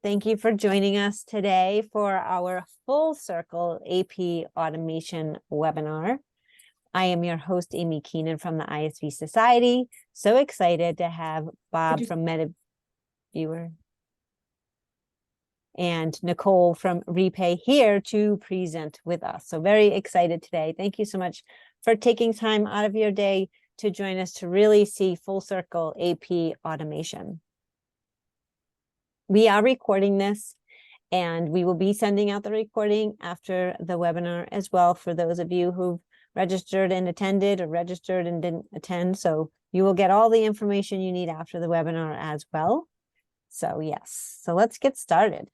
Thank you for joining us today for our Full Circle AP Automation webinar. I am your host, Amy Keenan from the ISV Society. So excited to have Bob from MetaViewer and Nicole from REPAY here to present with us. So very excited today. Thank you so much for taking time out of your day to join us to really see Full Circle AP Automation. We are recording this, and we will be sending out the recording after the webinar as well for those of you who've registered and attended or registered and didn't attend. So you will get all the information you need after the webinar as well. So yes, so let's get started.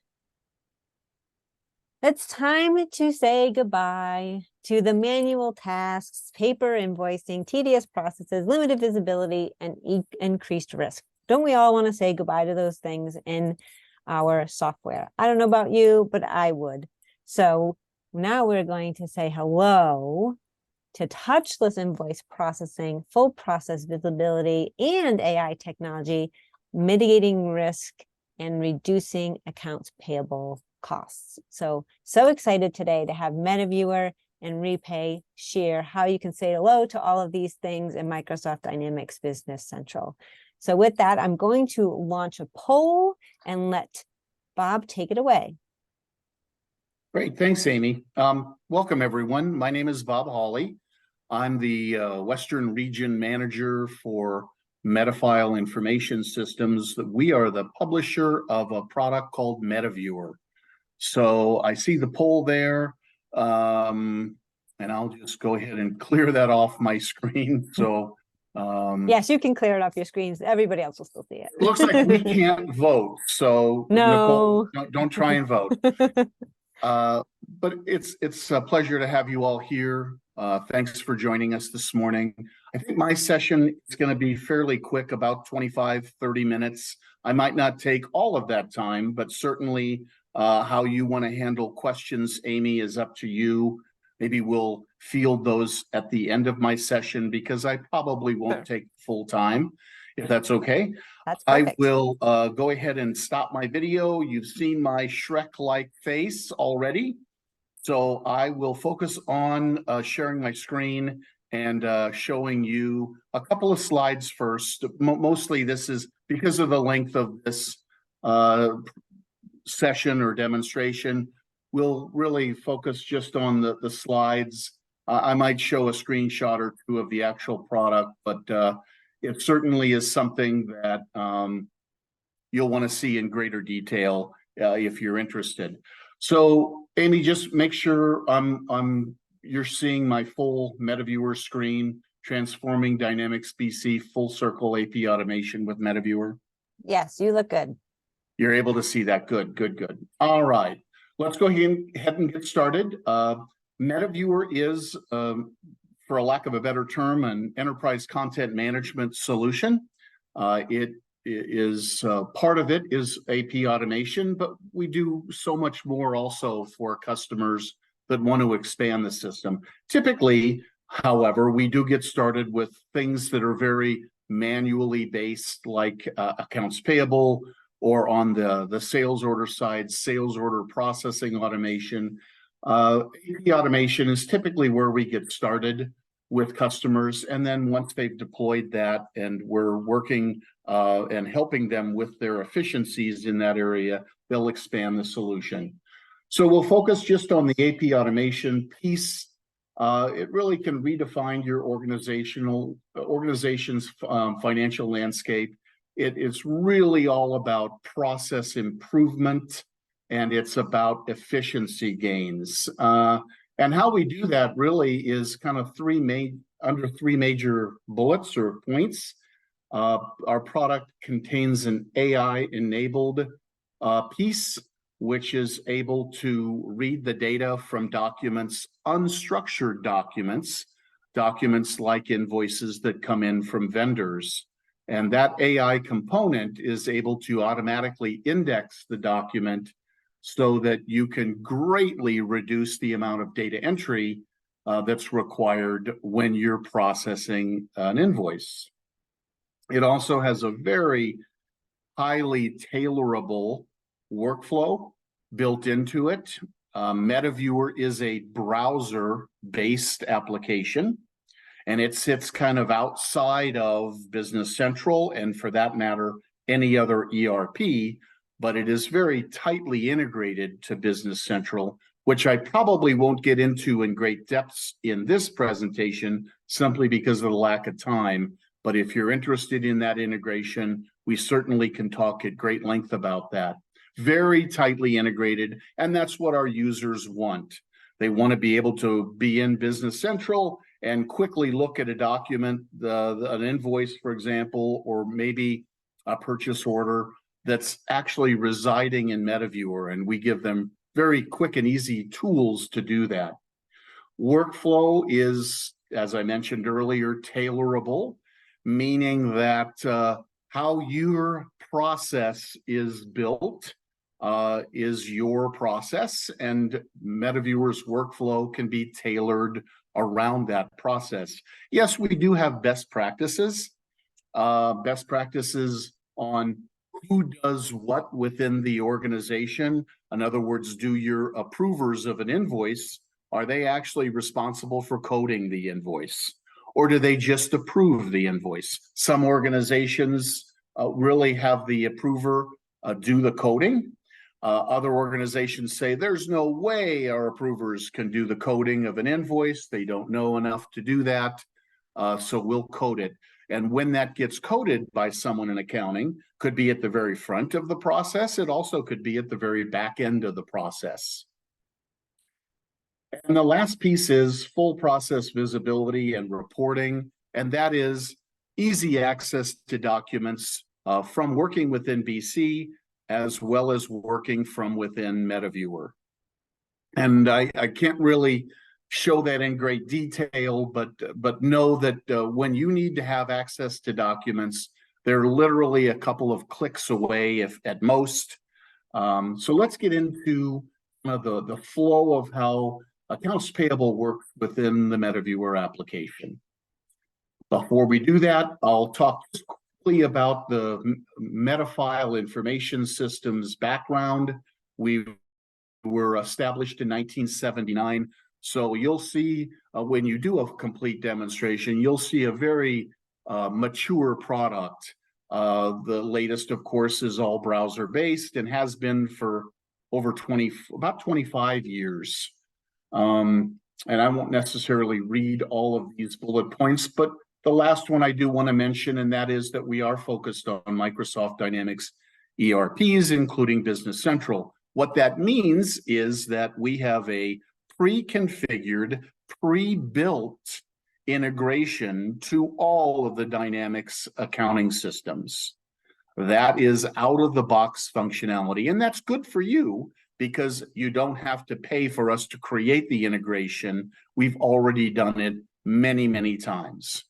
It's time to say goodbye to the manual tasks, paper invoicing, tedious processes, limited visibility, and increased risk. Don't we all want to say goodbye to those things in our software? I don't know about you, but I would. So now we're going to say hello to touchless invoice processing, full process visibility, and AI technology, mitigating risk and reducing accounts payable costs. So excited today to have MetaViewer and REPAY share how you can say hello to all of these things in Microsoft Dynamics Business Central. So with that, I'm going to launch a poll and let Bob take it away. Great, thanks, Amy. Welcome, everyone. My name is Bob Hawley. I'm the Western Region Manager for MetaFile Information Systems. We are the publisher of a product called MetaViewer. So I see the poll there, and I'll just go ahead and clear that off my screen. So. Yes, you can clear it off your screens. Everybody else will still see it. Looks like we can't vote, so no, Nicole, don't try and vote. But it's a pleasure to have you all here. Thanks for joining us this morning. I think my session is going to be fairly quick, about 25-30 minutes. I might not take all of that time, but certainly how you want to handle questions, Amy, is up to you. Maybe we'll field those at the end of my session because I probably won't take full time, if that's okay. That's perfect. I will go ahead and stop my video. You've seen my Shrek-like face already. So I will focus on sharing my screen and showing you a couple of slides first. Mostly this is because of the length of this session or demonstration. We'll really focus just on the slides. I might show a screenshot or two of the actual product, but it certainly is something that you'll want to see in greater detail if you're interested. So, Amy, just make sure you're seeing my full MetaViewer screen, transforming Dynamics BC Full Circle AP Automation with MetaViewer. Yes, you look good. You're able to see that. Good, good, good. All right. Let's go ahead and get started. MetaViewer is, for a lack of a better term, an enterprise content management solution. It is part of it is AP automation, but we do so much more also for customers that want to expand the system. Typically, however, we do get started with things that are very manually based, like accounts payable, or on the sales order side, sales order processing automation. AP automation is typically where we get started with customers. And then once they've deployed that and we're working and helping them with their efficiencies in that area, they'll expand the solution. So we'll focus just on the AP automation piece. It really can redefine your organization's financial landscape. It is really all about process improvement, and it's about efficiency gains. And how we do that really is kind of under three major bullets or points. Our product contains an AI-enabled piece, which is able to read the data from documents, unstructured documents like invoices that come in from vendors. And that AI component is able to automatically index the document so that you can greatly reduce the amount of data entry that's required when you're processing an invoice. It also has a very highly tailorable workflow built into it. MetaViewer is a browser-based application, and it sits kind of outside of Business Central, and for that matter, any other ERP, but it is very tightly integrated to Business Central, which I probably won't get into in great depths in this presentation, simply because of the lack of time. But if you're interested in that integration, we certainly can talk at great length about that. Very tightly integrated, and that's what our users want. They want to be able to be in Business Central and quickly look at a document, an invoice, for example, or maybe a purchase order that's actually residing in MetaViewer, and we give them very quick and easy tools to do that. Workflow is, as I mentioned earlier, tailorable, meaning that how your process is built is your process, and MetaViewer's workflow can be tailored around that process. Yes, we do have best practices on who does what within the organization. In other words, do your approvers of an invoice, are they actually responsible for coding the invoice? Or do they just approve the invoice? Some organizations really have the approver do the coding. Other organizations say there's no way our approvers can do the coding of an invoice. They don't know enough to do that, so we'll code it. And when that gets coded by someone in accounting, could be at the very front of the process. It also could be at the very back end of the process. And the last piece is full process visibility and reporting, and that is easy access to documents from working within BC as well as working from within MetaViewer. And I can't really show that in great detail, but know that when you need to have access to documents, they're literally a couple of clicks away, if at most. So let's get into the flow of how accounts payable works within the MetaViewer application. Before we do that, I'll talk quickly about the MetaFile Information Systems background. We were established in 1979. So you'll see when you do a complete demonstration, you'll see a very mature product. The latest, of course, is all browser-based and has been for over about 25 years. And I won't necessarily read all of these bullet points, but the last one I do want to mention, and that is that we are focused on Microsoft Dynamics ERPs, including Business Central. What that means is that we have a pre-configured, pre-built integration to all of the Dynamics accounting systems. That is out-of-the-box functionality, and that's good for you because you don't have to pay for us to create the integration. We've already done it many, many times.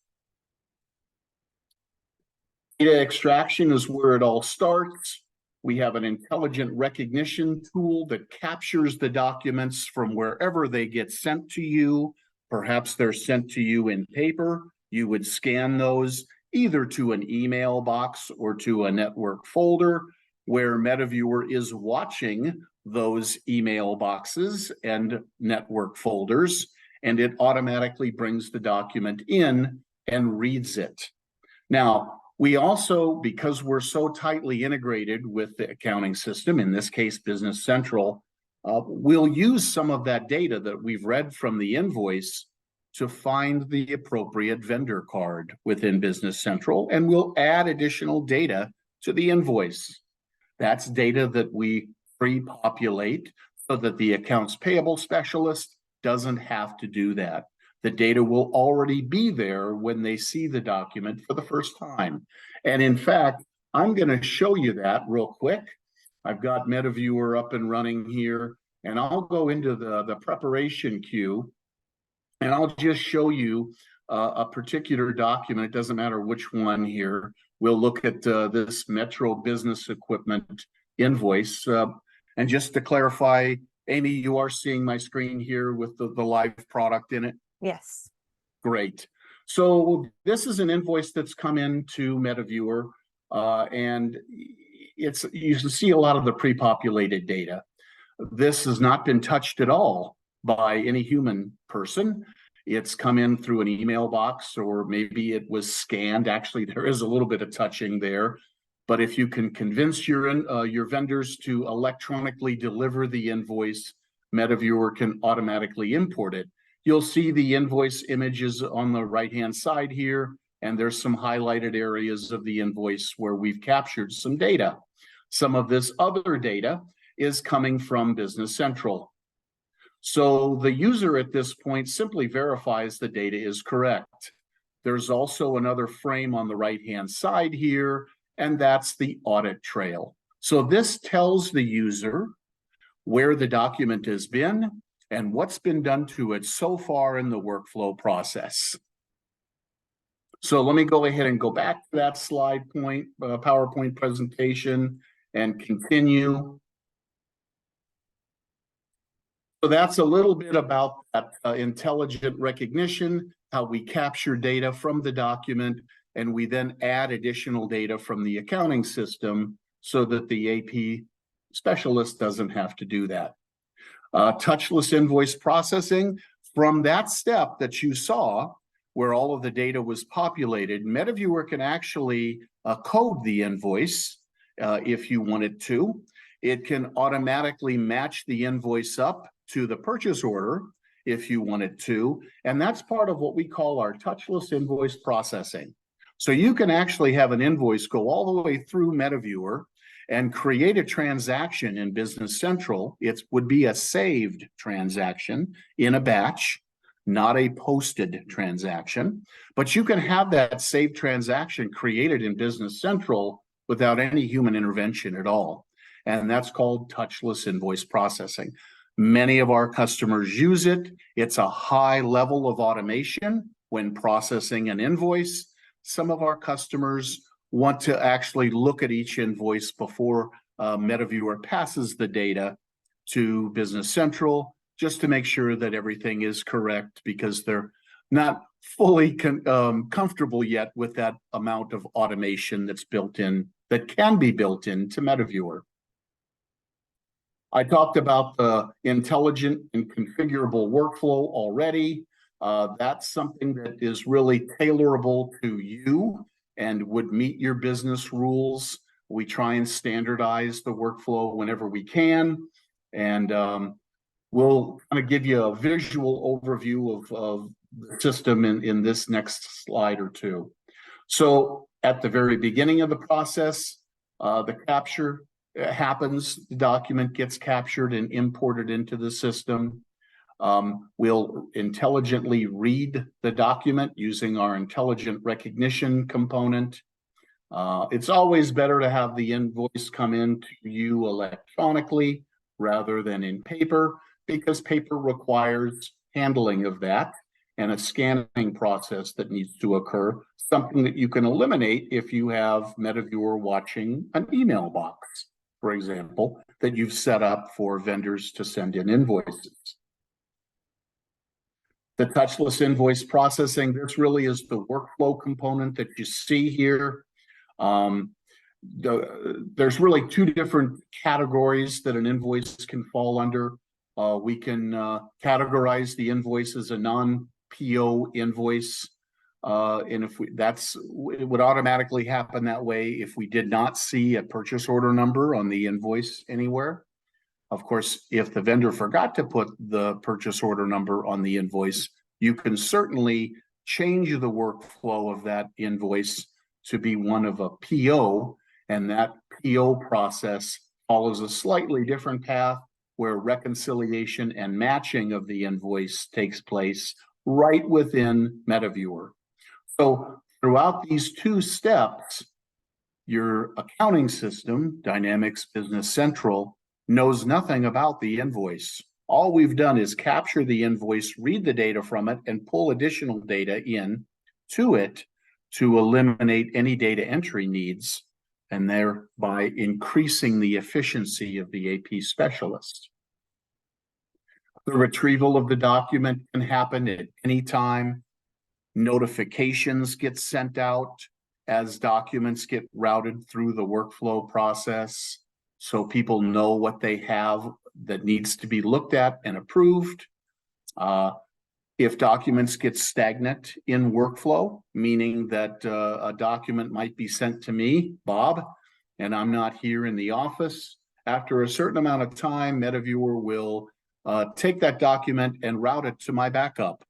Data extraction is where it all starts. We have an intelligent recognition tool that captures the documents from wherever they get sent to you. Perhaps they're sent to you in paper. You would scan those either to an email box or to a network folder where MetaViewer is watching those email boxes and network folders, and it automatically brings the document in and reads it. Now, we also, because we're so tightly integrated with the accounting system, in this case, Business Central, we'll use some of that data that we've read from the invoice to find the appropriate vendor card within Business Central, and we'll add additional data to the invoice. That's data that we pre-populate so that the accounts payable specialist doesn't have to do that. The data will already be there when they see the document for the first time. And in fact, I'm going to show you that real quick. I've got MetaViewer up and running here, and I'll go into the preparation queue, and I'll just show you a particular document. It doesn't matter which one here. We'll look at this Metro Business Equipment invoice. And just to clarify, Amy, you are seeing my screen here with the live product in it? Yes. Great. So this is an invoice that's come into MetaViewer, and you can see a lot of the pre-populated data. This has not been touched at all by any human person. It's come in through an email box, or maybe it was scanned. Actually, there is a little bit of touching there. But if you can convince your vendors to electronically deliver the invoice, MetaViewer can automatically import it. You'll see the invoice images on the right-hand side here, and there's some highlighted areas of the invoice where we've captured some data. Some of this other data is coming from Business Central. So the user at this point simply verifies the data is correct. There's also another frame on the right-hand side here, and that's the audit trail. So this tells the user where the document has been and what's been done to it so far in the workflow process. So let me go ahead and go back to that slide point, PowerPoint presentation, and continue. So that's a little bit about that intelligent recognition, how we capture data from the document, and we then add additional data from the accounting system so that the AP specialist doesn't have to do that. Touchless invoice processing, from that step that you saw, where all of the data was populated, MetaViewer can actually code the invoice if you wanted to. It can automatically match the invoice up to the purchase order if you wanted to, and that's part of what we call our touchless invoice processing. So you can actually have an invoice go all the way through MetaViewer and create a transaction in Business Central. It would be a saved transaction in a batch, not a posted transaction, but you can have that saved transaction created in Business Central without any human intervention at all. And that's called touchless invoice processing. Many of our customers use it. It's a high level of automation when processing an invoice. Some of our customers want to actually look at each invoice before MetaViewer passes the data to Business Central, just to make sure that everything is correct, because they're not fully comfortable yet with that amount of automation that's built in, that can be built into MetaViewer. I talked about the intelligent and configurable workflow already. That's something that is really tailorable to you and would meet your business rules. We try and standardize the workflow whenever we can. And we'll kind of give you a visual overview of the system in this next slide or two. So at the very beginning of the process, the capture happens, the document gets captured and imported into the system. We'll intelligently read the document using our intelligent recognition component. It's always better to have the invoice come in to you electronically rather than in paper, because paper requires handling of that and a scanning process that needs to occur, something that you can eliminate if you have MetaViewer watching an email box, for example, that you've set up for vendors to send in invoices. The touchless invoice processing, this really is the workflow component that you see here. There's really two different categories that an invoice can fall under. We can categorize the invoice as a non-PO invoice, and if it would automatically happen that way if we did not see a purchase order number on the invoice anywhere. Of course, if the vendor forgot to put the purchase order number on the invoice, you can certainly change the workflow of that invoice to be one of a PO, and that PO process follows a slightly different path where reconciliation and matching of the invoice takes place right within MetaViewer. So throughout these two steps, your accounting system, Dynamics Business Central, knows nothing about the invoice. All we've done is capture the invoice, read the data from it, and pull additional data in to it to eliminate any data entry needs, and thereby increasing the efficiency of the AP specialist. The retrieval of the document can happen at any time. Notifications get sent out. as documents get routed through the workflow process, so people know what they have that needs to be looked at and approved. If documents get stagnant in workflow, meaning that a document might be sent to me, Bob, and I'm not here in the office, after a certain amount of time, MetaViewer will take that document and route it to my backup.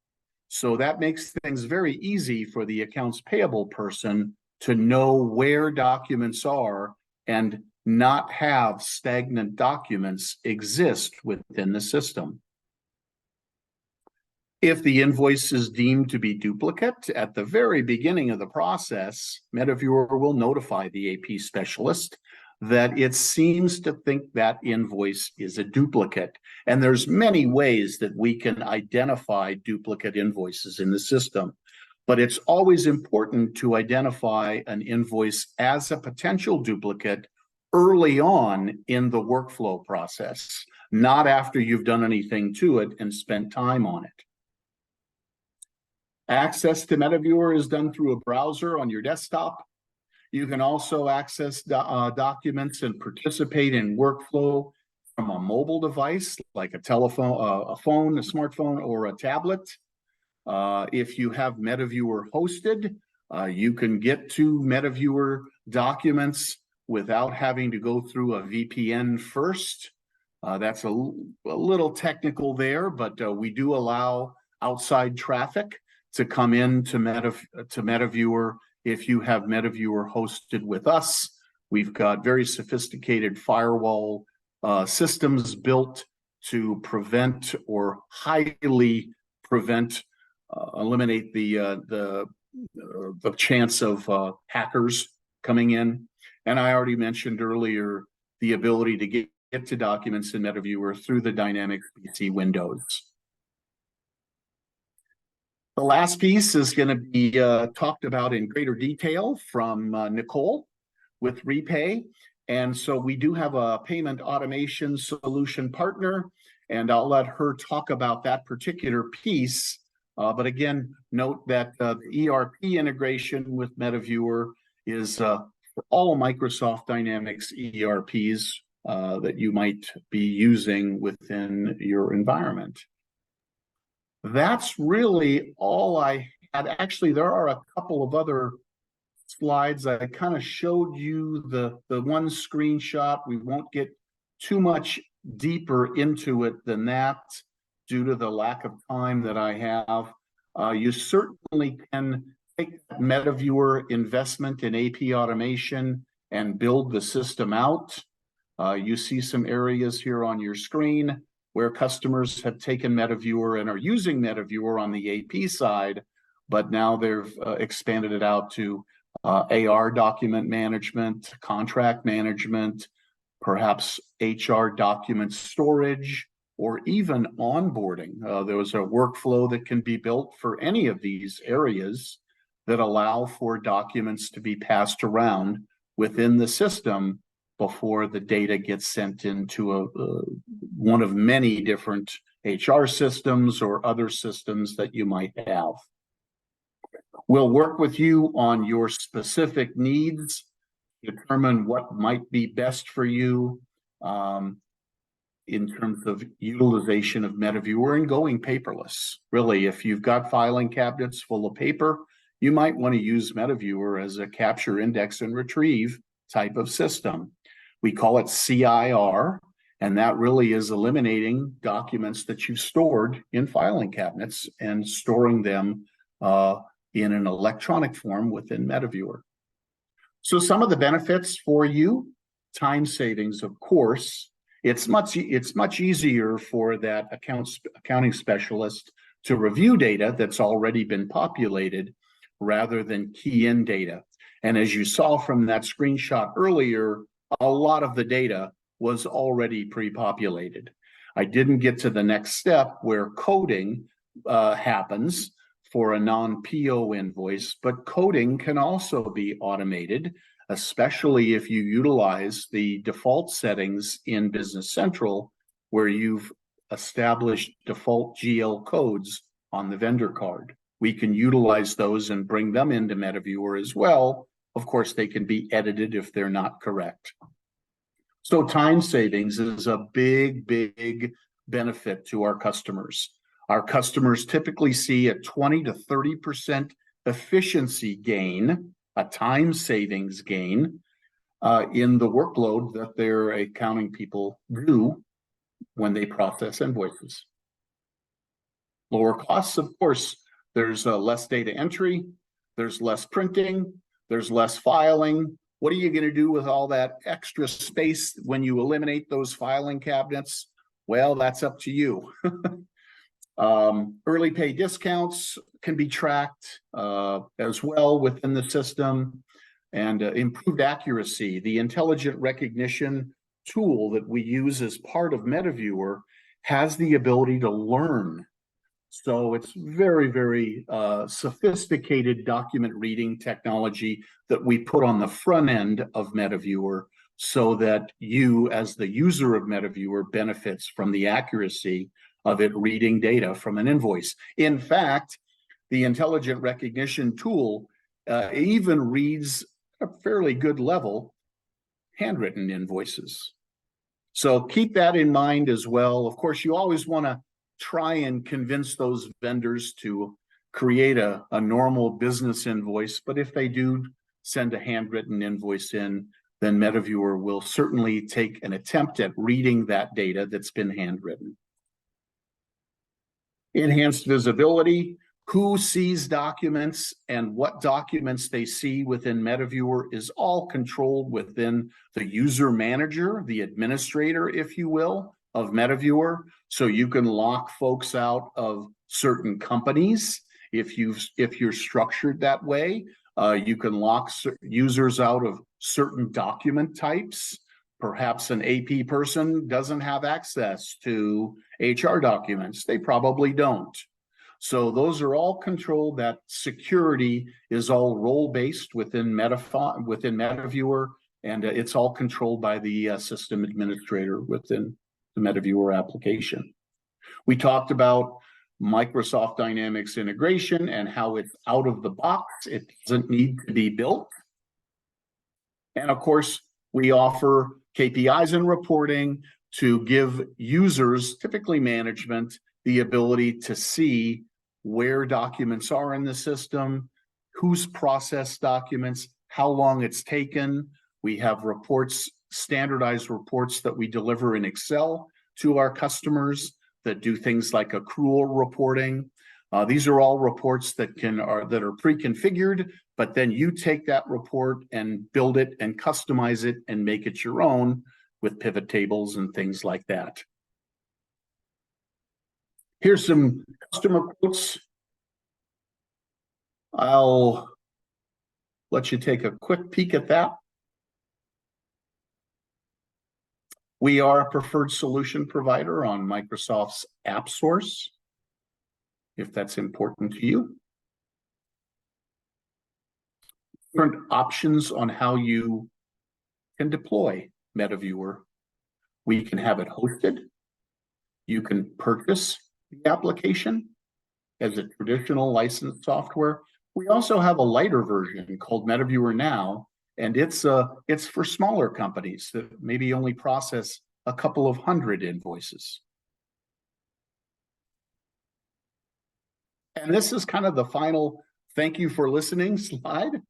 So that makes things very easy for the accounts payable person to know where documents are and not have stagnant documents exist within the system. If the invoice is deemed to be duplicate at the very beginning of the process, MetaViewer will notify the AP specialist that it seems to think that invoice is a duplicate. And there's many ways that we can identify duplicate invoices in the system, but it's always important to identify an invoice as a potential duplicate early on in the workflow process, not after you've done anything to it and spent time on it. Access to MetaViewer is done through a browser on your desktop. You can also access documents and participate in workflow from a mobile device like a telephone, a phone, a smartphone, or a tablet. If you have MetaViewer hosted, you can get to MetaViewer documents without having to go through a VPN first. That's a little technical there, but we do allow outside traffic to come in to MetaViewer. If you have MetaViewer hosted with us, we've got very sophisticated firewall systems built to prevent or highly prevent, eliminate the chance of hackers coming in. And I already mentioned earlier the ability to get to documents in MetaViewer through the dynamic PC windows. The last piece is going to be talked about in greater detail from Nicole with REPAY. And so we do have a payment automation solution partner, and I'll let her talk about that particular piece. But again, note that the ERP integration with MetaViewer is for all Microsoft Dynamics ERPs that you might be using within your environment. That's really all I had. Actually, there are a couple of other slides. I kind of showed you the one screenshot. We won't get too much deeper into it than that due to the lack of time that I have. You certainly can take MetaViewer investment in AP automation and build the system out. You see some areas here on your screen where customers have taken MetaViewer and are using MetaViewer on the AP side, but now they've expanded it out to AR document management, contract management, perhaps HR document storage, or even onboarding. There was a workflow that can be built for any of these areas that allow for documents to be passed around within the system before the data gets sent into one of many different HR systems or other systems that you might have. We'll work with you on your specific needs, determine what might be best for you in terms of utilization of MetaViewer and going paperless. Really, if you've got filing cabinets full of paper, you might want to use MetaViewer as a capture, index, and retrieve type of system. We call it CIR, and that really is eliminating documents that you've stored in filing cabinets and storing them in an electronic form within MetaViewer. So some of the benefits for you: time savings, of course. It's much easier for that accounting specialist to review data that's already been populated rather than key in data. And as you saw from that screenshot earlier, a lot of the data was already pre-populated. I didn't get to the next step where coding happens for a non-PO invoice, but coding can also be automated, especially if you utilize the default settings in Business Central, where you've established default GL codes on the vendor card. We can utilize those and bring them into MetaViewer as well Of course, they can be edited if they're not correct. So time savings is a big, big benefit to our customers. Our customers typically see a 20 to 30% efficiency gain, a time savings gain in the workload that their accounting people do when they process invoices. Lower costs, of course, there's less data entry, there's less printing, there's less filing. What are you going to do with all that extra space when you eliminate those filing cabinets? Well, that's up to you. Early pay discounts can be tracked as well within the system, and improved accuracy. The intelligent recognition tool that we use as part of MetaViewer has the ability to learn. So it's very, very sophisticated document reading technology that we put on the front end of MetaViewer so that you, as the user of MetaViewer, benefits from the accuracy of it reading data from an invoice. In fact, the intelligent recognition tool even reads a fairly good level handwritten invoices. So keep that in mind as well. Of course, you always want to try and convince those vendors to create a normal business invoice, but if they do send a handwritten invoice in, then MetaViewer will certainly take an attempt at reading that data that's been handwritten. Enhanced visibility, who sees documents and what documents they see within MetaViewer is all controlled within the user manager, the administrator, if you will, of MetaViewer. So you can lock folks out of certain companies if you're structured that way. You can lock users out of certain document types. Perhaps an AP person doesn't have access to HR documents. They probably don't. So those are all controlled. That security is all role-based within MetaViewer, and it's all controlled by the system administrator within the MetaViewer application. We talked about Microsoft Dynamics integration and how it's out of the box. It doesn't need to be built. And of course, we offer KPIs and reporting to give users, typically management, the ability to see where documents are in the system, who's processed documents, how long it's taken. We have reports, standardized reports that we deliver in Excel to our customers that do things like accrual reporting. These are all reports that are pre-configured, but then you take that report and build it and customize it and make it your own with pivot tables and things like that. Here's some customer quotes. I'll let you take a quick peek at that. We are a preferred solution provider on Microsoft's App Source, if that's important to you. Different options on how you can deploy MetaViewer. We can have it hosted. You can purchase the application as a traditional licensed software. We also have a lighter version called MetaViewer Now, and it's for smaller companies that maybe only process a couple of hundred invoices. And this is kind of the final thank you for listening slide.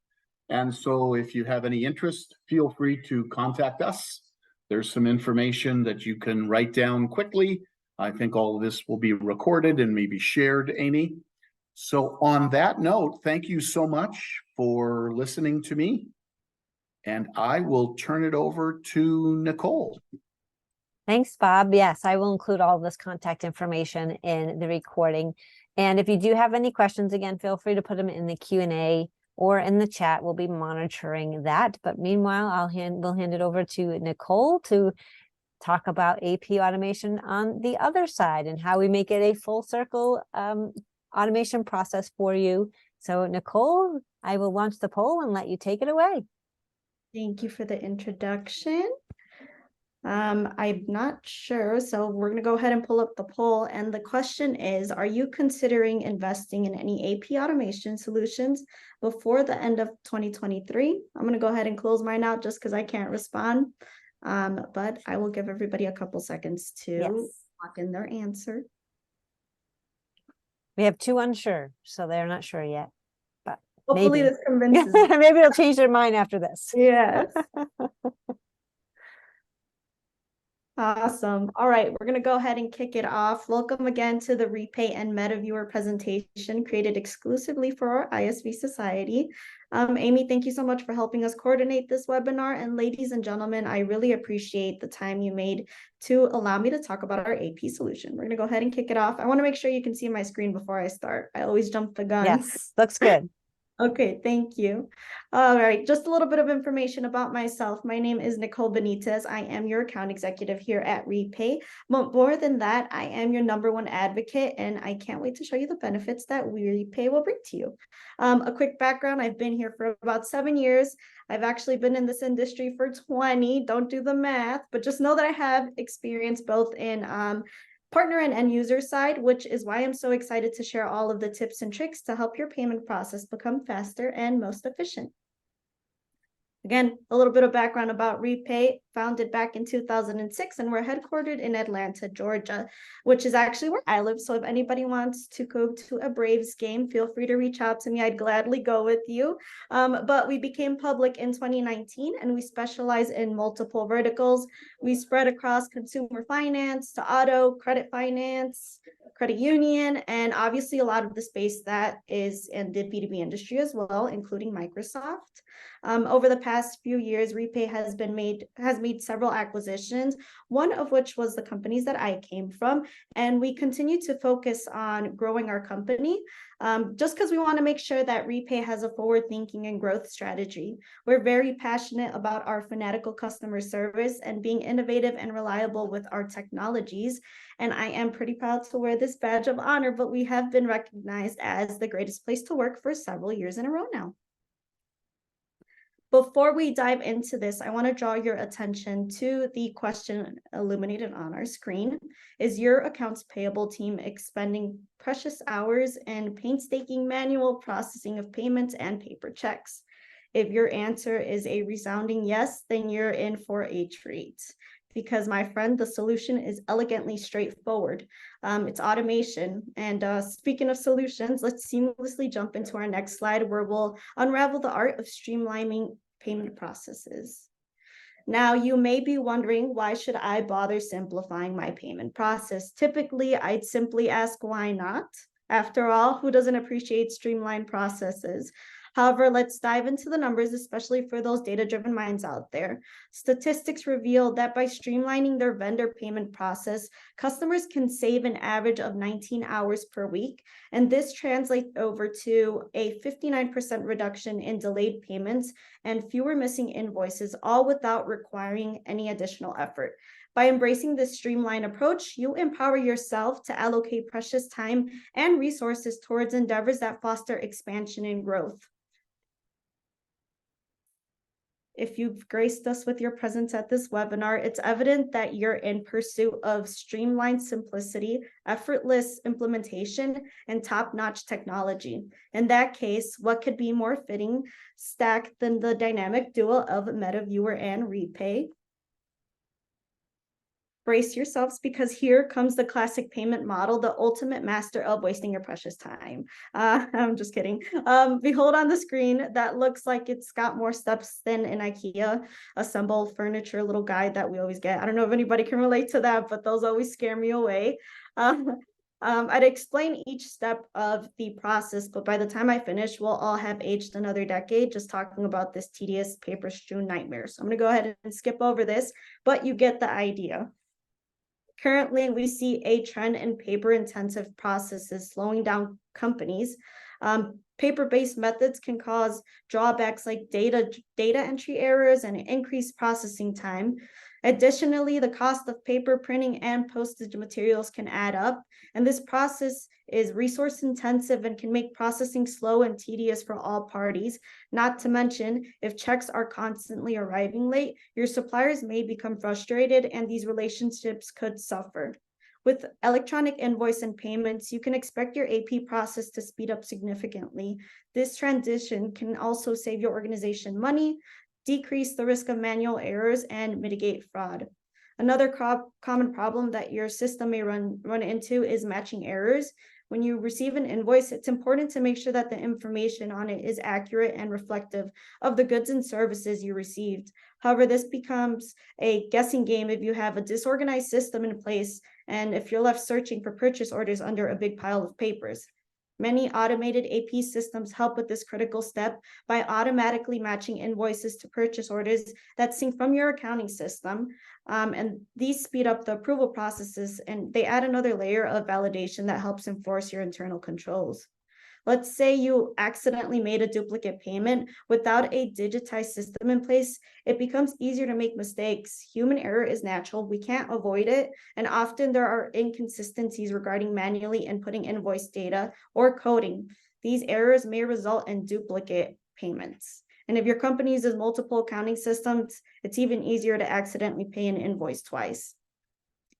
And so if you have any interest, feel free to contact us. There's some information that you can write down quickly. I think all of this will be recorded and maybe shared, Amy. So on that note, thank you so much for listening to me. And I will turn it over to Nicole. Thanks, Bob. Yes, I will include all of this contact information in the recording. And if you do have any questions, again, feel free to put them in the Q&A or in the chat. We'll be monitoring that. But meanwhile, we'll hand it over to Nicole to talk about AP automation on the other side and how we make it a full circle automation process for you. So Nicole, I will launch the poll and let you take it away. Thank you for the introduction. I'm not sure, so we're going to go ahead and pull up the poll. And the question is, are you considering investing in any AP automation solutions before the end of 2023? I'm going to go ahead and close mine out just because I can't respond. But I will give everybody a couple seconds to lock in their answer. We have 2 unsure, so they're not sure yet. But Hopefully maybe. this convinces you. Maybe they'll change their mind after this. Yes. Awesome. All right, we're going to go ahead and kick it off. Welcome again to the REPAY and MetaViewer presentation created exclusively for our ISV Society. Amy, thank you so much for helping us coordinate this webinar. And ladies and gentlemen, I really appreciate the time you made to allow me to talk about our AP solution. We're going to go ahead and kick it off. I want to make sure you can see my screen before I start. I always jump the gun. Yes, looks good. Okay, thank you. All right, just a little bit of information about myself. My name is Nicole Benitez. I am your account executive here at REPAY. But more than that, I am your #1 advocate, and I can't wait to show you the benefits that REPAY will bring to you. A quick background, I've been here for about 7 years. I've actually been in this industry for 20. Don't do the math, but just know that I have experience both in partner and end user side, which is why I'm so excited to share all of the tips and tricks to help your payment process become faster and most efficient. Again, a little bit of background about REPAY, founded back in 2006, and we're headquartered in Atlanta, Georgia, which is actually where I live. So if anybody wants to go to a Braves game, feel free to reach out to me. I'd gladly go with you. But we became public in 2019, and we specialize in multiple verticals. We spread across consumer finance to auto, credit finance, credit union, and obviously a lot of the space that is in the B2B industry as well, including Microsoft. Over the past few years, REPAY has made several acquisitions, one of which was the companies that I came from, and we continue to focus on growing our company, just because we want to make sure that REPAY has a forward-thinking and growth strategy. We're very passionate about our fanatical customer service and being innovative and reliable with our technologies, and I am pretty proud to wear this badge of honor, but we have been recognized as the greatest place to work for several years in a row now. Before we dive into this, I want to draw your attention to the question illuminated on our screen. Is your accounts payable team expending precious hours in painstaking manual processing of payments and paper checks? If your answer is a resounding yes, then you're in for a treat. Because, my friend, the solution is elegantly straightforward. It's automation. And speaking of solutions, let's seamlessly jump into our next slide, where we'll unravel the art of streamlining payment processes. Now, you may be wondering, why should I bother simplifying my payment process? Typically, I'd simply ask, why not? After all, who doesn't appreciate streamlined processes? However, let's dive into the numbers, especially for those data-driven minds out there. Statistics reveal that by streamlining their vendor payment process, customers can save an average of 19 hours per week, and this translates over to a 59% reduction in delayed payments and fewer missing invoices, all without requiring any additional effort. By embracing this streamlined approach, you empower yourself to allocate precious time and resources towards endeavors that foster expansion and growth. If you've graced us with your presence at this webinar, it's evident that you're in pursuit of streamlined simplicity, effortless implementation, and top-notch technology. In that case, what could be more fitting stack than the dynamic duo of MetaViewer and REPAY? Brace yourselves, because here comes the classic payment model, the ultimate master of wasting your precious time. I'm just kidding. Behold on the screen, that looks like it's got more steps than an IKEA assemble furniture little guide that we always get. I don't know if anybody can relate to that, but those always scare me away. I'd explain each step of the process, but by the time I finish, we'll all have aged another decade just talking about this tedious paper-strewn nightmare. So I'm going to go ahead and skip over this, but you get the idea. Currently, we see a trend in paper-intensive processes slowing down companies. Paper-based methods can cause drawbacks like data entry errors and increased processing time. Additionally, the cost of paper printing and postage materials can add up, and this process is resource intensive and can make processing slow and tedious for all parties. Not to mention, if checks are constantly arriving late, your suppliers may become frustrated and these relationships could suffer. With electronic invoice and payments, you can expect your AP process to speed up significantly. This transition can also save your organization money, decrease the risk of manual errors, and mitigate fraud. Another common problem that your system may run into is matching errors. When you receive an invoice, it's important to make sure that the information on it is accurate and reflective of the goods and services you received. However, this becomes a guessing game if you have a disorganized system in place and if you're left searching for purchase orders under a big pile of papers. Many automated AP systems help with this critical step by automatically matching invoices to purchase orders that sync from your accounting system. And these speed up the approval processes, and they add another layer of validation that helps enforce your internal controls. Let's say you accidentally made a duplicate payment. Without a digitized system in place, it becomes easier to make mistakes. Human error is natural. We can't avoid it. And often there are inconsistencies regarding manually inputting invoice data or coding. These errors may result in duplicate payments. And if your company uses multiple accounting systems, it's even easier to accidentally pay an invoice twice.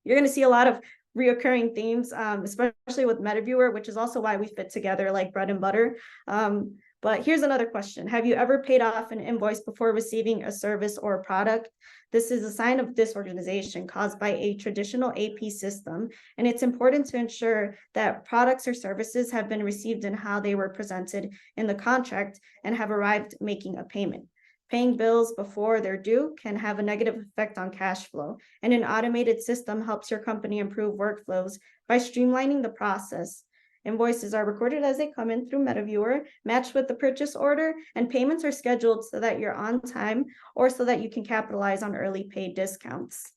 You're going to see a lot of reoccurring themes, especially with MetaViewer, which is also why we fit together like bread and butter. But here's another question. Have you ever paid off an invoice before receiving a service or a product? This is a sign of disorganization caused by a traditional AP system, and it's important to ensure that products or services have been received in how they were presented in the contract and have arrived making a payment. Paying bills before they're due can have a negative effect on cash flow, and an automated system helps your company improve workflows by streamlining the process. Invoices are recorded as they come in through MetaViewer, matched with the purchase order, and payments are scheduled so that you're on time or so that you can capitalize on early pay discounts.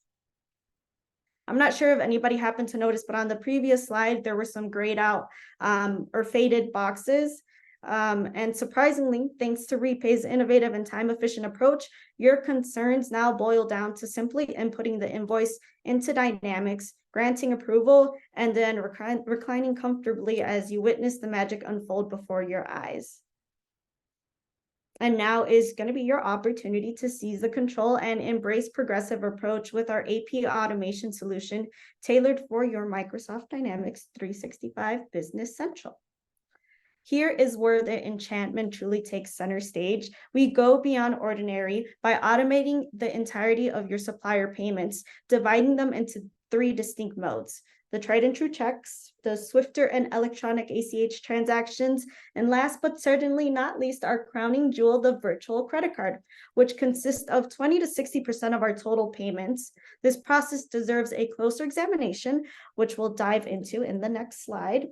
I'm not sure if anybody happened to notice, but on the previous slide, there were some grayed out or faded boxes. And surprisingly, thanks to REPAY's innovative and time-efficient approach, your concerns now boil down to simply inputting the invoice into Dynamics, granting approval, and then reclining comfortably as you witness the magic unfold before your eyes. And now is going to be your opportunity to seize the control and embrace progressive approach with our AP automation solution tailored for your Microsoft Dynamics 365 Business Central. Here is where the enchantment truly takes center stage. We go beyond ordinary by automating the entirety of your supplier payments, dividing them into 3 distinct modes: the tried and true checks, the swifter and electronic ACH transactions, and last but certainly not least, our crowning jewel, the virtual credit card, which consists of 20 to 60% of our total payments. This process deserves a closer examination, which we'll dive into in the next slide.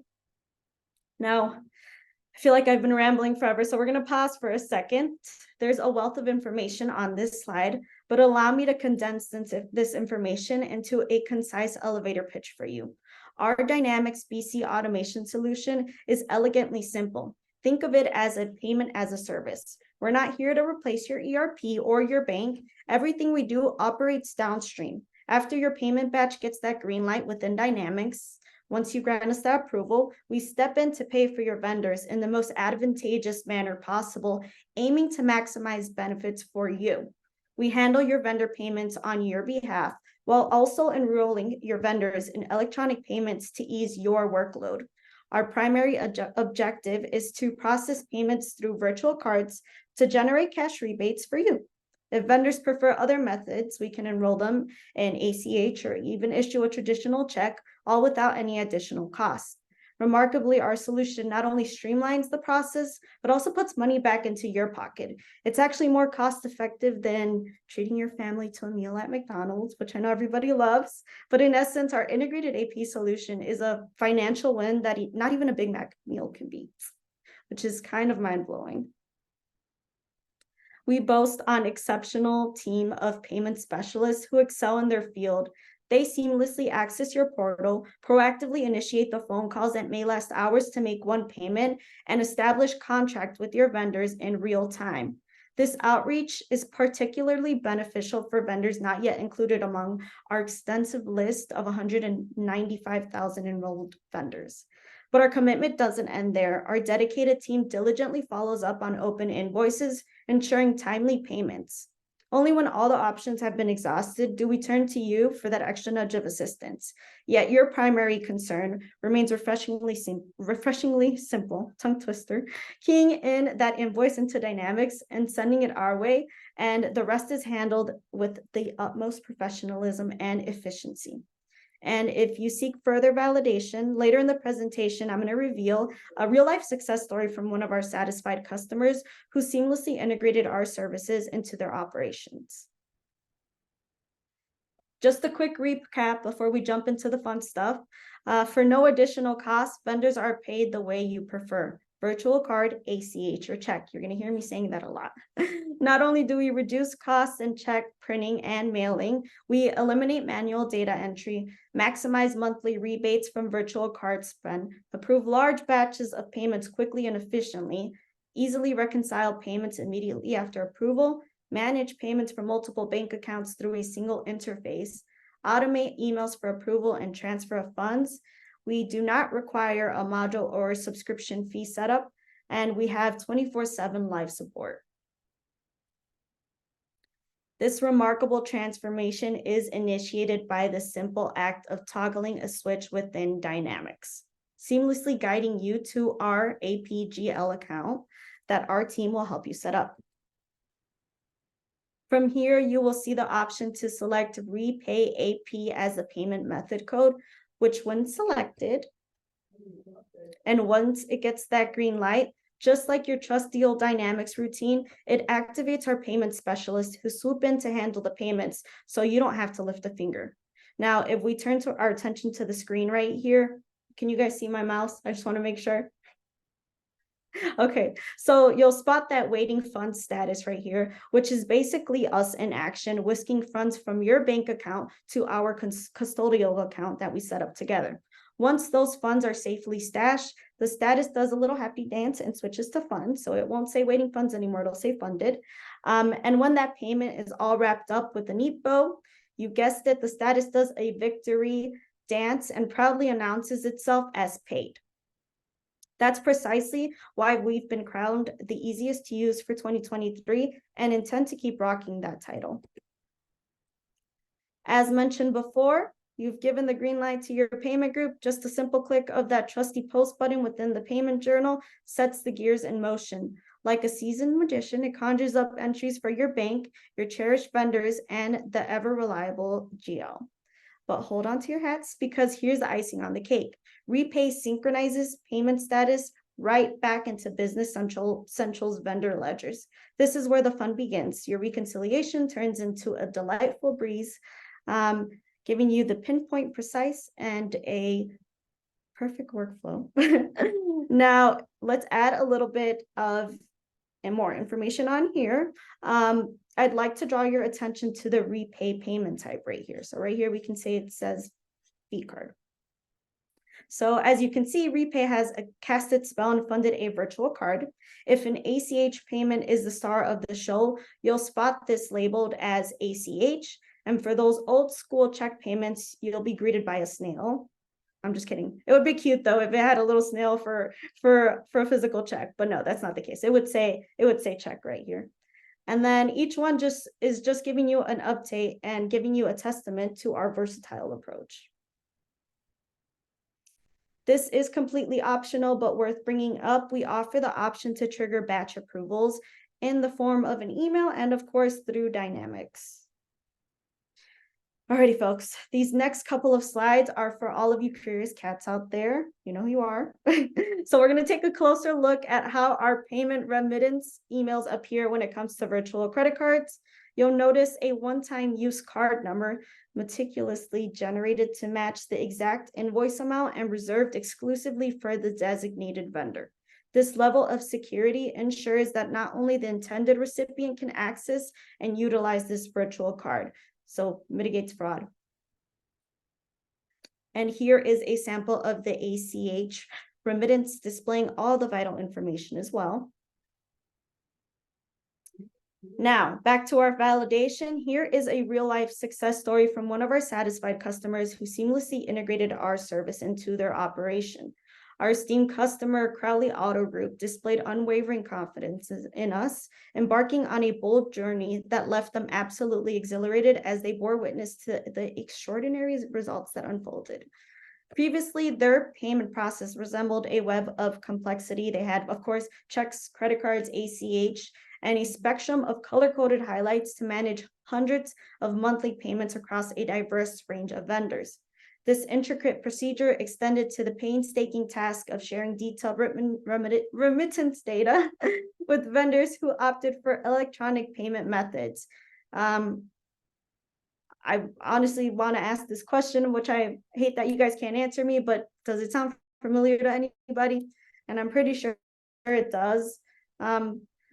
Now, I feel like I've been rambling forever, so we're going to pause for a second. There's a wealth of information on this slide, but allow me to condense this information into a concise elevator pitch for you. Our Dynamics BC automation solution is elegantly simple. Think of it as a payment as a service. We're not here to replace your ERP or your bank. Everything we do operates downstream. After your payment batch gets that green light within Dynamics, once you grant us that approval, we step in to pay for your vendors in the most advantageous manner possible, aiming to maximize benefits for you. We handle your vendor payments on your behalf while also enrolling your vendors in electronic payments to ease your workload. Our primary objective is to process payments through virtual cards to generate cash rebates for you. If vendors prefer other methods, we can enroll them in ACH or even issue a traditional check, all without any additional cost. Remarkably, our solution not only streamlines the process, but also puts money back into your pocket. It's actually more cost-effective than treating your family to a meal at McDonald's, which I know everybody loves. But in essence, our integrated AP solution is a financial win that not even a Big Mac meal can beat, which is kind of mind-blowing. We boast an exceptional team of payment specialists who excel in their field. They seamlessly access your portal, proactively initiate the phone calls that may last hours to make one payment, and establish contract with your vendors in real time. This outreach is particularly beneficial for vendors not yet included among our extensive list of 195,000 enrolled vendors. But our commitment doesn't end there. Our dedicated team diligently follows up on open invoices, ensuring timely payments. Only when all the options have been exhausted do we turn to you for that extra nudge of assistance. Yet your primary concern remains refreshingly simple, tongue twister, keying in that invoice into Dynamics and sending it our way, and the rest is handled with the utmost professionalism and efficiency. And if you seek further validation, later in the presentation, I'm going to reveal a real-life success story from one of our satisfied customers who seamlessly integrated our services into their operations. Just a quick recap before we jump into the fun stuff. For no additional cost, vendors are paid the way you prefer. Virtual card, ACH, or check. You're going to hear me saying that a lot. Not only do we reduce costs in check printing and mailing, we eliminate manual data entry, maximize monthly rebates from virtual card spend, approve large batches of payments quickly and efficiently, easily reconcile payments immediately after approval, manage payments from multiple bank accounts through a single interface, automate emails for approval and transfer of funds. We do not require a module or subscription fee setup, and we have 24/7 live support. This remarkable transformation is initiated by the simple act of toggling a switch within Dynamics, seamlessly guiding you to our APGL account that our team will help you set up. From here, you will see the option to select REPAY AP as a payment method code, which when selected, and once it gets that green light, just like your trusty old Dynamics routine, it activates our payment specialist who swoop in to handle the payments, so you don't have to lift a finger. Now, if we turn to our attention to the screen right here, can you guys see my mouse? I just want to make sure. Okay, so you'll spot that waiting funds status right here, which is basically us in action, whisking funds from your bank account to our custodial account that we set up together. Once those funds are safely stashed, the status does a little happy dance and switches to funds. So it won't say waiting funds anymore, it'll say funded. And when that payment is all wrapped up with a neat bow, you guessed it, the status does a victory dance and proudly announces itself as paid. That's precisely why we've been crowned the easiest to use for 2023 and intend to keep rocking that title. As mentioned before, you've given the green light to your payment group. Just a simple click of that trusty post button within the payment journal sets the gears in motion. Like a seasoned magician, it conjures up entries for your bank, your cherished vendors, and the ever-reliable GL. But hold on to your hats, because here's the icing on the cake. REPAY synchronizes payment status right back into Business Central's vendor ledgers. This is where the fun begins. Your reconciliation turns into a delightful breeze, giving you the pinpoint precise and a perfect workflow. Now, let's add a little bit of and more information on here. I'd like to draw your attention to the REPAY payment type right here. So right here, we can say it says fee card. So as you can see, REPAY has a cast its spell and funded a virtual card. If an ACH payment is the star of the show, you'll spot this labeled as ACH. And for those old school check payments, you'll be greeted by a snail. I'm just kidding. It would be cute though if it had a little snail for a physical check, but no, that's not the case. It would say check right here. And then each one is just giving you an update and giving you a testament to our versatile approach. This is completely optional, but worth bringing up. We offer the option to trigger batch approvals in the form of an email and of course through Dynamics. Alrighty, folks, these next couple of slides are for all of you curious cats out there. You know who you are. So we're going to take a closer look at how our payment remittance emails appear when it comes to virtual credit cards. You'll notice a one-time use card number meticulously generated to match the exact invoice amount and reserved exclusively for the designated vendor. This level of security ensures that not only the intended recipient can access and utilize this virtual card, so mitigates fraud. And here is a sample of the ACH remittance displaying all the vital information as well. Now, back to our validation. Here is a real-life success story from one of our satisfied customers who seamlessly integrated our service into their operation. Our esteemed customer, Crowley Auto Group, displayed unwavering confidence in us, embarking on a bold journey that left them absolutely exhilarated as they bore witness to the extraordinary results that unfolded. Previously, their payment process resembled a web of complexity. They had, of course, checks, credit cards, ACH, and a spectrum of color-coded highlights to manage hundreds of monthly payments across a diverse range of vendors. This intricate procedure extended to the painstaking task of sharing detailed remittance data with vendors who opted for electronic payment methods. I honestly want to ask this question, which I hate that you guys can't answer me, but does it sound familiar to anybody? And I'm pretty sure it does,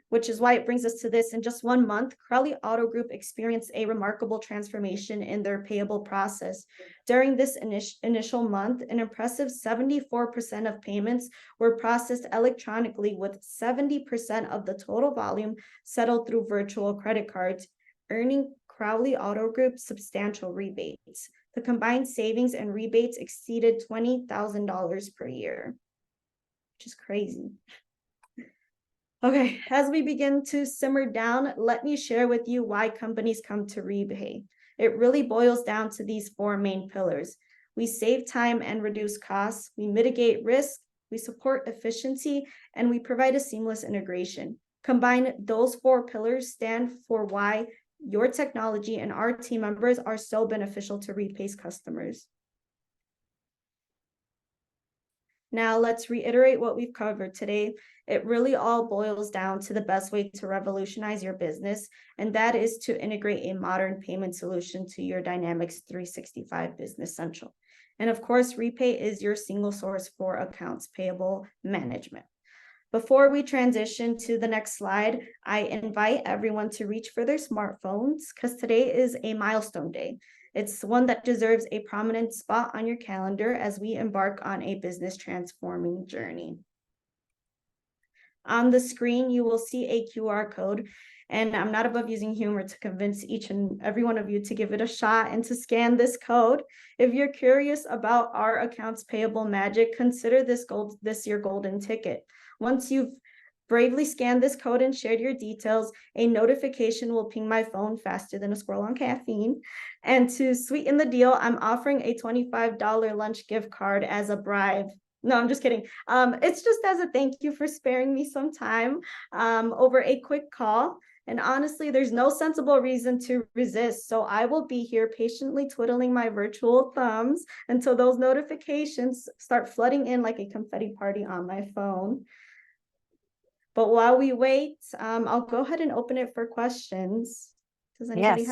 which is why it brings us to this. In just 1 month, Crowley Auto Group experienced a remarkable transformation in their payable process. During this initial month, an impressive 74% of payments were processed electronically, with 70% of the total volume settled through virtual credit cards, earning Crowley Auto Group substantial rebates. The combined savings and rebates exceeded $20,000 per year, which is crazy. Okay, as we begin to simmer down, let me share with you why companies come to REPAY. It really boils down to these 4 main pillars. We save time and reduce costs, we mitigate risk, we support efficiency, and we provide a seamless integration. Combine those 4 pillars stand for why your technology and our team members are so beneficial to REPAY's customers. Now let's reiterate what we've covered today. It really all boils down to the best way to revolutionize your business, and that is to integrate a modern payment solution to your Dynamics 365 Business Central. And of course, REPAY is your single source for accounts payable management. Before we transition to the next slide, I invite everyone to reach for their smartphones because today is a milestone day. It's one that deserves a prominent spot on your calendar as we embark on a business transforming journey. On the screen, you will see a QR code, and I'm not above using humor to convince each and every one of you to give it a shot and to scan this code. If you're curious about our accounts payable magic, consider this your golden ticket. Once you've bravely scanned this code and shared your details, a notification will ping my phone faster than a squirrel on caffeine. And to sweeten the deal, I'm offering a $25 lunch gift card as a bribe. No, I'm just kidding. It's just as a thank you for sparing me some time over a quick call. And honestly, there's no sensible reason to resist. So I will be here patiently twiddling my virtual thumbs until those notifications start flooding in like a confetti party on my phone. But while we wait, I'll go ahead and open it for questions. Does anybody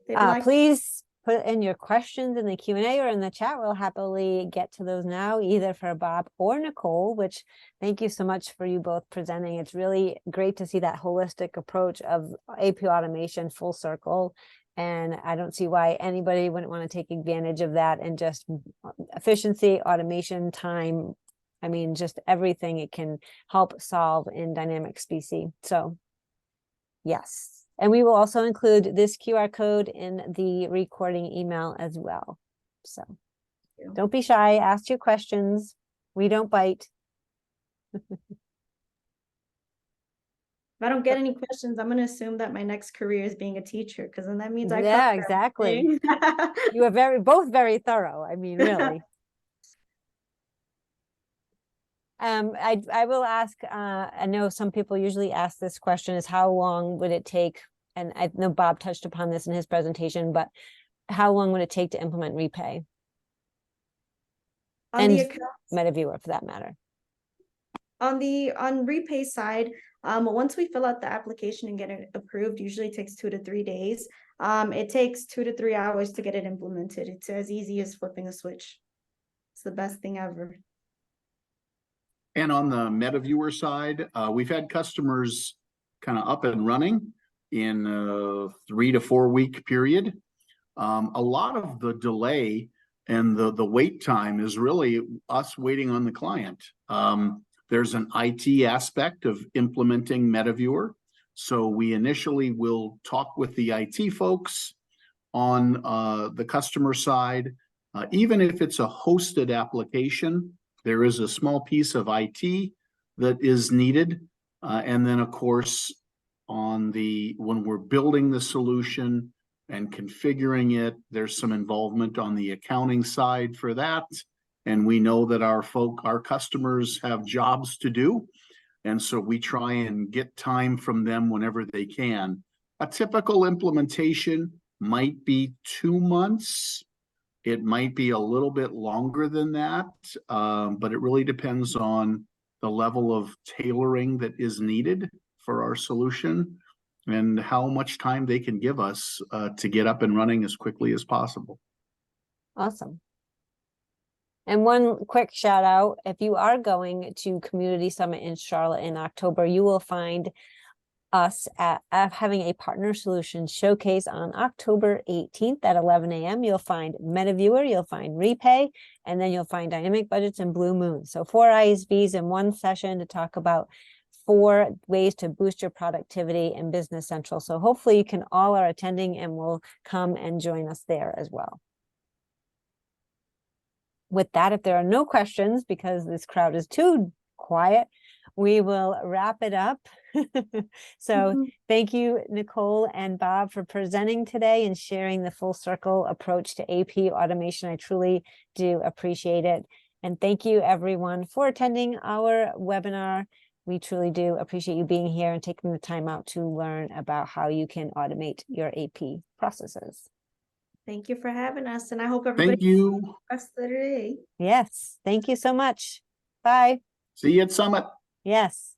have? Please put in your questions in the Q&A or in the chat. We'll happily get to those now, either for Bob or Nicole, which thank you so much for you both presenting. It's really great to see that holistic approach of AP automation full circle. And I don't see why anybody wouldn't want to take advantage of that and just efficiency, automation, time. I mean, just everything it can help solve in Dynamics BC. So yes. And we will also include this QR code in the recording email as well. So don't be shy, ask your questions. We don't bite. If I don't get any questions, I'm going to assume that my next career is being a teacher, because then that means I yeah, exactly. You are both very thorough. I mean, really. I will ask, I know some people usually ask this question, is how long would it take? And I know Bob touched upon this in his presentation, but how long would it take to implement REPAY? On the account, MetaViewer, for that matter. On REPAY side, once we fill out the application and get it approved, usually it takes 2 to 3 days. It takes 2 to 3 hours to get it implemented. It's as easy as flipping a switch. It's the best thing ever. And on the MetaViewer side, we've had customers kind of up and running in a 3 to 4 week period. A lot of the delay and the wait time is really us waiting on the client. There's an IT aspect of implementing MetaViewer. So we initially will talk with the IT folks on the customer side. Even if it's a hosted application, there is a small piece of IT that is needed. And then, of course, when we're building the solution and configuring it, there's some involvement on the accounting side for that. And we know that our customers have jobs to do. And so we try and get time from them whenever they can. A typical implementation might be 2 months. It might be a little bit longer than that, but it really depends on the level of tailoring that is needed for our solution and how much time they can give us to get up and running as quickly as possible. Awesome. And one quick shout out, if you are going to Community Summit in Charlotte in October, you will find us at having a partner solution showcase on October 18th at 11 a.m. You'll find MetaViewer, you'll find REPAY, and then you'll find Dynamic Budgets and Blue Moon. So 4 ISVs in one session to talk about 4 ways to boost your productivity in Business Central. So hopefully you can all are attending and will come and join us there as well. With that, if there are no questions, because this crowd is too quiet, we will wrap it up. So thank you, Nicole and Bob, for presenting today and sharing the full circle approach to AP automation. I truly do appreciate it. And thank you, everyone, for attending our webinar. We truly do appreciate you being here and taking the time out to learn about how you can automate your AP processes. Thank you for having us, and I hope everybody Thank you. has the rest of the day. Yes, thank you so much. Bye. See you at Summit. Yes.